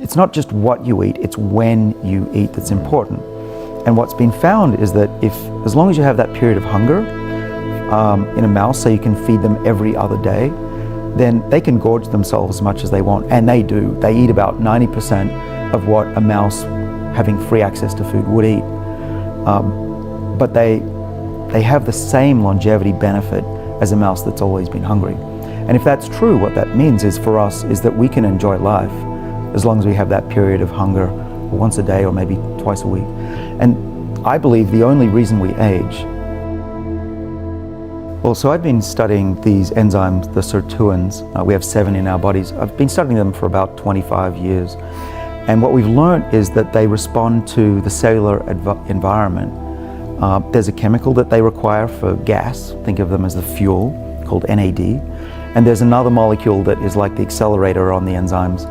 it's not just what you eat, it's when you eat that's important. And what's been found is that as long as you have that period of hunger in a mouse, so you can feed them every other day, then they can gorge themselves as much as they want, and they do. They eat about 90% of what a mouse having free access to food would eat. But they have the same longevity benefit as a mouse that's always been hungry. And if that's true, what that means is for us is that we can enjoy life as long as we have that period of hunger once a day or maybe twice a week. And I believe the only reason we age. Well, so I've been studying these enzymes, the sirtuins. We have 7 in our bodies. I've been studying them for about 25 years. And what we've learned is that they respond to the cellular environment. There's a chemical that they require for gas, think of them as the fuel, called NAD. And there's another molecule that is like the accelerator on the enzymes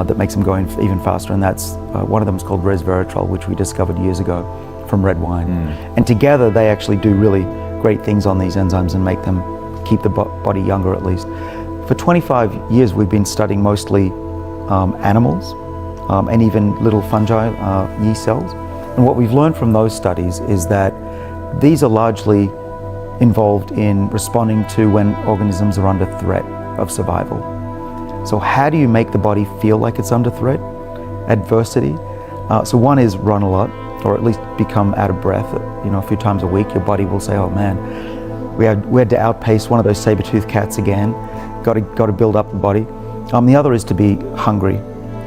that makes them go even faster, and that's one of them is called resveratrol, which we discovered years ago from red wine. And together they actually do really great things on these enzymes and make them keep the body younger at least. For 25 years we've been studying mostly animals and even little fungi, yeast cells. And what we've learned from those studies is that these are largely involved in responding to when organisms are under threat of survival. So how do you make the body feel like it's under threat? Adversity. So one is run a lot, or at least become out of breath. A few times a week, your body will say, "Oh man, we had to outpace one of those saber-toothed cats again. Got to build up the body." The other is to be hungry,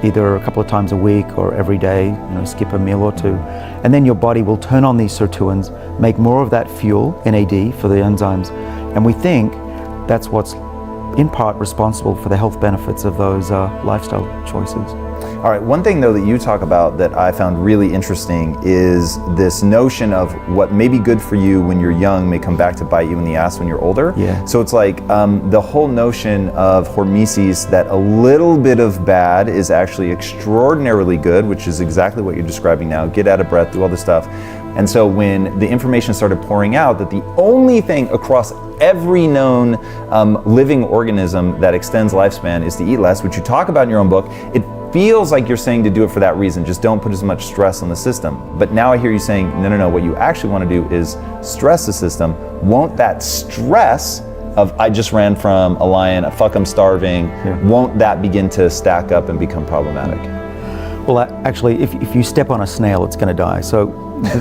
either a couple of times a week or every day. Skip a meal or two, and then your body will turn on these sirtuins, make more of that fuel, NAD, for the enzymes, and we think that's what's in part responsible for the health benefits of those lifestyle choices. All right, one thing though that you talk about that I found really interesting is this notion of what may be good for you when you're young may come back to bite you in the ass when you're older. Yeah. So it's like the whole notion of hormesis, that a little bit of bad is actually extraordinarily good, which is exactly what you're describing now. Get out of breath, do all this stuff. And so when the information started pouring out that the only thing across every known living organism that extends lifespan is to eat less, which you talk about in your own book, it feels like you're saying to do it for that reason, just don't put as much stress on the system. But now I hear you saying, no, what you actually want to do is stress the system. Won't that stress of I just ran from a lion, fuck I'm starving, won't that begin to stack up and become problematic? Well, actually, if you step on a snail, it's going to die. So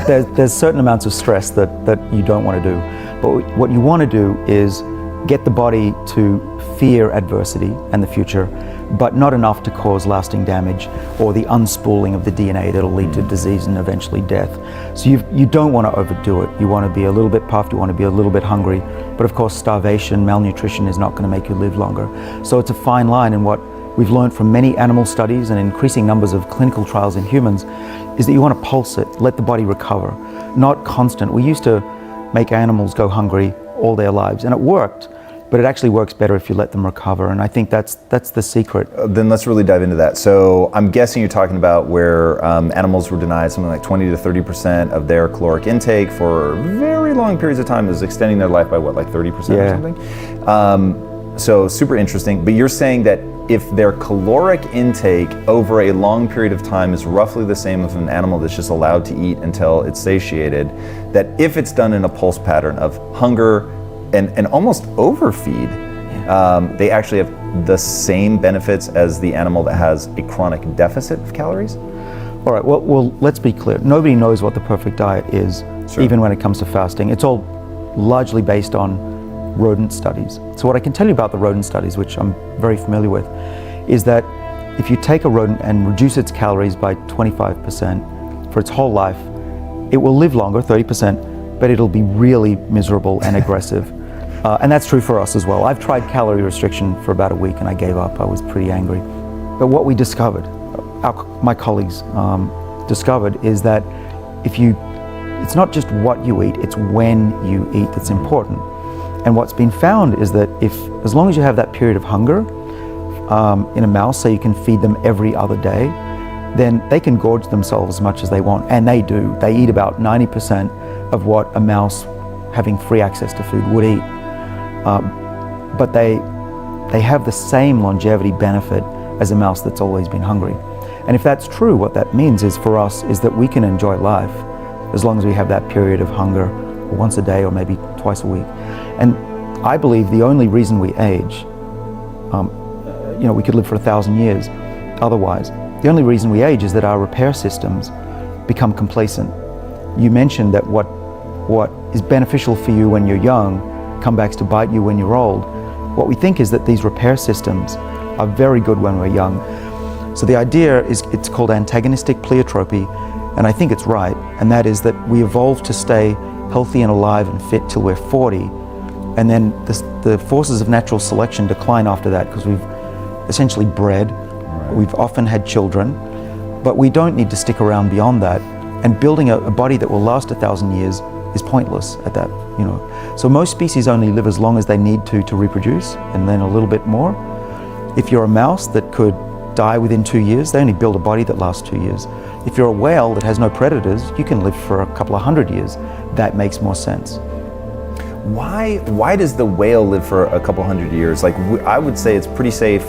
there's certain amounts of stress that you don't want to do. But what you want to do is get the body to fear adversity and the future, but not enough to cause lasting damage or the unspooling of the DNA that'll lead to disease and eventually death. So you don't want to overdo it. You want to be a little bit puffed, you want to be a little bit hungry, but of course starvation, malnutrition is not going to make you live longer. So it's a fine line, and what we've learned from many animal studies and increasing numbers of clinical trials in humans is that you want to pulse it, let the body recover, not constant. We used to make animals go hungry all their lives, and it worked, but it actually works better if you let them recover, and I think that's the secret. Then let's really dive into that. So I'm guessing you're talking about where animals were denied something like 20 to 30% of their caloric intake for very long periods of time. It was extending their life by what, like 30% or something? So super interesting, but you're saying that if their caloric intake over a long period of time is roughly the same as an animal that's just allowed to eat until it's satiated, that if it's done in a pulse pattern of hunger and almost overfeed, they actually have the same benefits as the animal that has a chronic deficit of calories? All right, well, let's be clear. Nobody knows what the perfect diet is, even when it comes to fasting. It's all largely based on rodent studies. So what I can tell you about the rodent studies, which I'm very familiar with, is that if you take a rodent and reduce its calories by 25% for its whole life, it will live longer, 30%, but it'll be really miserable and aggressive. And that's true for us as well. I've tried calorie restriction for about a week and I gave up. I was pretty angry. But what we discovered, my colleagues discovered, is that it's not just what you eat, it's when you eat that's important. And what's been found is that as long as you have that period of hunger in a mouse, so you can feed them every other day, then they can gorge themselves as much as they want, and they do. They eat about 90% of what a mouse having free access to food would eat. But they have the same longevity benefit as a mouse that's always been hungry. And if that's true, what that means is for us is that we can enjoy life as long as we have that period of hunger once a day or maybe twice a week. And I believe the only reason we age, we could live for 1,000 years otherwise. The only reason we age is that our repair systems become complacent. You mentioned that what is beneficial for you when you're young comes back to bite you when you're old. What we think is that these repair systems are very good when we're young. So the idea is, it's called antagonistic pleiotropy, and I think it's right, and that is that we evolve to stay healthy and alive and fit till we're 40, and then the forces of natural selection decline after that because we've essentially bred, we've often had children, but we don't need to stick around beyond that, and building a body that will last 1,000 years is pointless at that, So most species only live as long as they need to reproduce, and then a little bit more. If you're a mouse that could die within 2 years, they only build a body that lasts 2 years. If you're a whale that has no predators, you can live for a couple of 100 years. That makes more sense. Why does the whale live for a couple hundred years? Like, I would say it's pretty safe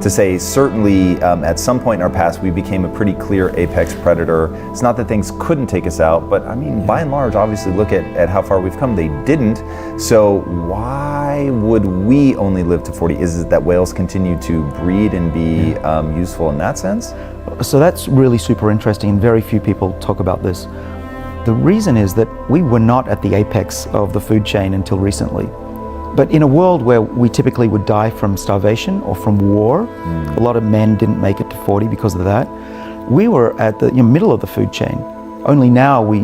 to say certainly at some point in our past we became a pretty clear apex predator. It's not that things couldn't take us out, but I mean, by and large, obviously look at how far we've come. They didn't. So why would we only live to 40? Is it that whales continue to breed and be useful in that sense? So that's really super interesting, and very few people talk about this. The reason is that we were not at the apex of the food chain until recently. But in a world where we typically would die from starvation or from war, a lot of men didn't make it to 40 because of that, we were at the middle of the food chain. Only now we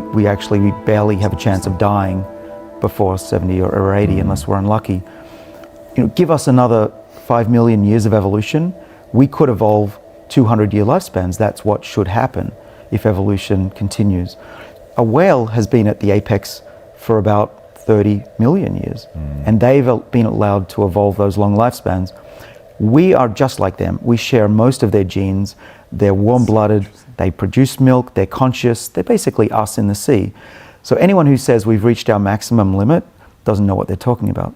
barely have a chance of dying before 70 or 80 unless we're unlucky. Give us another 5 million years of evolution, we could evolve 200-year lifespans. That's what should happen if evolution continues. A whale has been at the apex for about 30 million years, and they've been allowed to evolve those long lifespans. We are just like them. We share most of their genes. They're warm-blooded, they produce milk, they're conscious, they're basically us in the sea. So anyone who says we've reached our maximum limit doesn't know what they're talking about.